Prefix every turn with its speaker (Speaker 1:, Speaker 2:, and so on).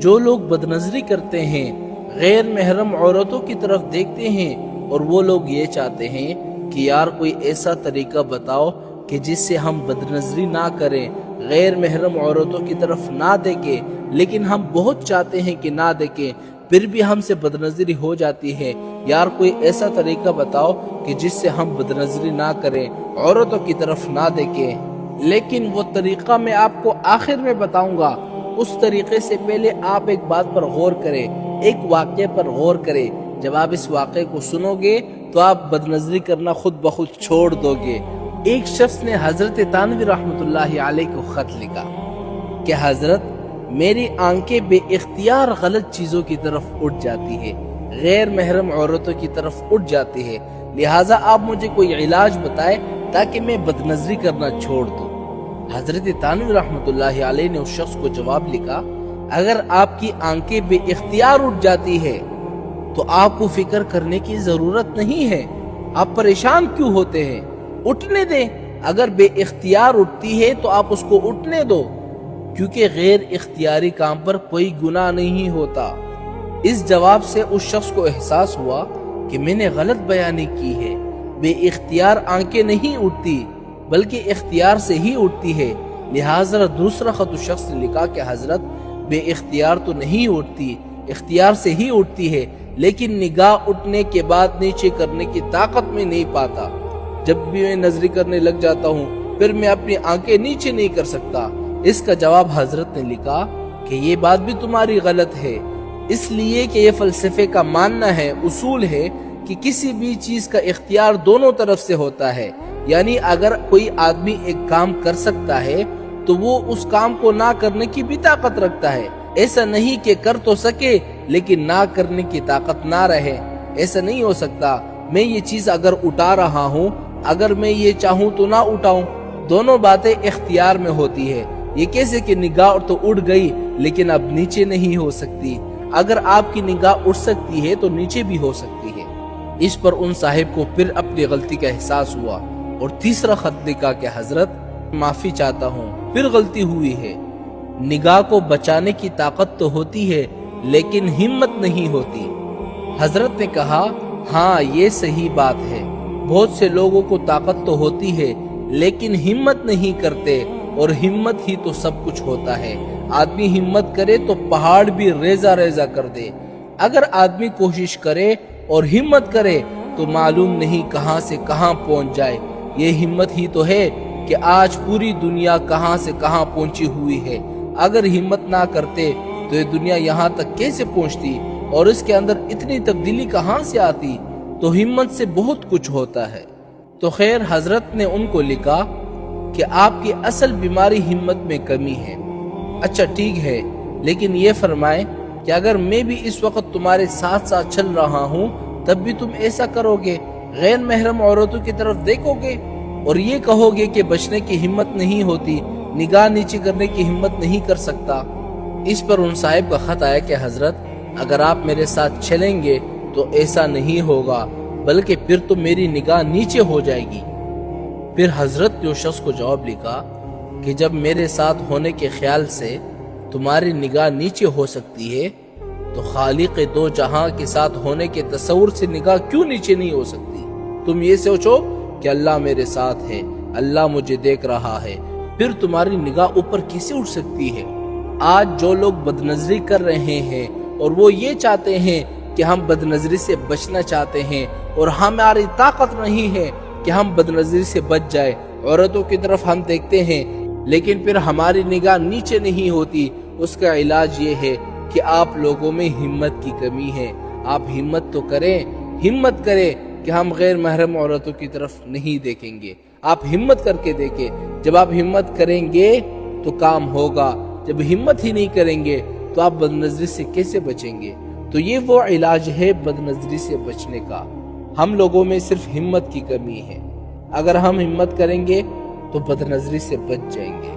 Speaker 1: جو لوگ بدنظری کرتے ہیں، غیر محرم عورتوں کی طرف دیکھتے ہیں اور وہ لوگ یہ چاہتے ہیں کہ یار کوئی ایسا طریقہ بتاؤ کہ جس سے ہم بدنظری نہ کریں، غیر محرم عورتوں کی طرف نہ دیکھیں، لیکن ہم بہت چاہتے ہیں کہ نہ دیکھیں پھر بھی ہم سے بدنظری ہو جاتی ہے، یار کوئی ایسا طریقہ بتاؤ کہ جس سے ہم بدنظری نہ کریں، عورتوں کی طرف نہ دیکھیں۔ لیکن وہ طریقہ میں آپ کو آخر میں بتاؤں گا، اس طریقے سے پہلے آپ ایک بات پر غور کریں، ایک واقعے پر غور کریں۔ جب آپ اس واقعے کو سنو گے تو آپ بدنظری کرنا خود بخود چھوڑ دو گے۔ ایک شخص نے حضرت تھانوی رحمۃ اللہ علیہ کو خط لکھا کہ حضرت میری آنکھیں بے اختیار غلط چیزوں کی طرف اٹھ جاتی ہے، غیر محرم عورتوں کی طرف اٹھ جاتی ہے، لہٰذا آپ مجھے کوئی علاج بتائے تاکہ میں بدنظری کرنا چھوڑ دوں۔ حضرت تھانوی رحمۃ اللہ علیہ نے اس شخص کو جواب لکھا، اگر آپ کی آنکھیں بے اختیار اٹھ جاتی ہے تو آپ کو فکر کرنے کی ضرورت نہیں ہے، آپ پریشان کیوں ہوتے ہیں؟ اٹھنے دیں، اگر بے اختیار اٹھتی ہے تو آپ اس کو اٹھنے دو، کیونکہ غیر اختیاری کام پر کوئی گناہ نہیں ہوتا۔ اس جواب سے اس شخص کو احساس ہوا کہ میں نے غلط بیانی کی ہے، بے اختیار آنکھیں نہیں اٹھتی بلکہ اختیار سے ہی اٹھتی ہے۔ لہٰذا دوسرا خط اس شخص نے لکھا کہ حضرت بے اختیار تو نہیں اٹھتی، اختیار سے ہی اٹھتی ہے، لیکن نگاہ اٹھنے کے بعد نیچے کرنے کی طاقت میں نہیں پاتا۔ جب بھی میں نظری کرنے لگ جاتا ہوں پھر میں اپنی آنکھیں نیچے نہیں کر سکتا۔ اس کا جواب حضرت نے لکھا کہ یہ بات بھی تمہاری غلط ہے، اس لیے کہ یہ فلسفے کا ماننا ہے، اصول ہے کہ کسی بھی چیز کا اختیار دونوں طرف سے ہوتا ہے، یعنی اگر کوئی آدمی ایک کام کر سکتا ہے تو وہ اس کام کو نہ کرنے کی بھی طاقت رکھتا ہے۔ ایسا نہیں کہ کر تو سکے لیکن نہ کرنے کی طاقت نہ رہے، ایسا نہیں ہو سکتا۔ میں یہ چیز اگر اٹھا رہا ہوں، اگر میں یہ چاہوں تو نہ اٹھاؤں، دونوں باتیں اختیار میں ہوتی ہے۔ یہ کیسے کہ نگاہ تو اٹھ گئی لیکن اب نیچے نہیں ہو سکتی، اگر آپ کی نگاہ اٹھ سکتی ہے تو نیچے بھی ہو سکتی ہے۔ اس پر ان صاحب کو پھر اپنی غلطی کا احساس ہوا اور تیسرا خط لکھا کہ حضرت معافی چاہتا ہوں، پھر غلطی ہوئی ہے۔ نگاہ کو بچانے کی طاقت تو ہوتی ہے لیکن ہمت نہیں ہوتی۔ حضرت نے کہا ہاں یہ صحیح بات ہے، بہت سے لوگوں کو طاقت تو ہوتی ہے لیکن ہمت نہیں کرتے، اور ہمت ہی تو سب کچھ ہوتا ہے۔ آدمی ہمت کرے تو پہاڑ بھی ریزہ ریزہ کر دے۔ اگر آدمی کوشش کرے اور ہمت کرے تو معلوم نہیں کہاں سے کہاں پہنچ جائے۔ یہ ہمت ہی تو ہے کہ آج پوری دنیا کہاں سے کہاں پہنچی ہوئی ہے۔ اگر ہمت نہ کرتے تو یہ دنیا یہاں تک کیسے پہنچتی اور اس کے اندر اتنی تبدیلی کہاں سے آتی؟ تو ہمت سے بہت کچھ ہوتا ہے۔ تو خیر، حضرت نے ان کو لکھا کہ آپ کی اصل بیماری ہمت میں کمی ہے۔ اچھا ٹھیک ہے، لیکن یہ فرمائیں کہ اگر میں بھی اس وقت تمہارے ساتھ ساتھ چل رہا ہوں تب بھی تم ایسا کرو گے، غیر محرم عورتوں کی طرف دیکھو گے اور یہ کہو گے کہ بچنے کی ہمت نہیں ہوتی، نگاہ نیچے کرنے کی ہمت نہیں کر سکتا۔ اس پر ان صاحب کا خط آیا کہ حضرت اگر آپ میرے ساتھ چلیں گے تو ایسا نہیں ہوگا، بلکہ پھر تو میری نگاہ نیچے ہو جائے گی۔ پھر حضرت نے اس شخص کو جواب لکھا کہ جب میرے ساتھ ہونے کے خیال سے تمہاری نگاہ نیچے ہو سکتی ہے تو خالق دو جہاں کے ساتھ ہونے کے تصور سے نگاہ کیوں نیچے نہیں ہو سکتی؟ تم یہ سوچو کہ اللہ میرے ساتھ ہے، اللہ مجھے دیکھ رہا ہے، پھر تمہاری نگاہ اوپر کیسے اٹھ سکتی ہے؟ آج جو لوگ بدنظری کر رہے ہیں اور وہ یہ چاہتے ہیں کہ ہم بدنظری سے بچنا چاہتے ہیں اور ہماری طاقت نہیں ہے کہ ہم بدنظری سے بچ جائے، عورتوں کی طرف ہم دیکھتے ہیں لیکن پھر ہماری نگاہ نیچے نہیں ہوتی، اس کا علاج یہ ہے کہ آپ لوگوں میں ہمت کی کمی ہے۔ آپ ہمت تو کریں، ہمت کریں کہ ہم غیر محرم عورتوں کی طرف نہیں دیکھیں گے۔ آپ ہمت کر کے دیکھیں، جب آپ ہمت کریں گے تو کام ہوگا، جب ہمت ہی نہیں کریں گے تو آپ بدنظری سے کیسے بچیں گے؟ تو یہ وہ علاج ہے بدنظری سے بچنے کا۔ ہم لوگوں میں صرف ہمت کی کمی ہے، اگر ہم ہمت کریں گے تو بدنظری سے بچ جائیں گے۔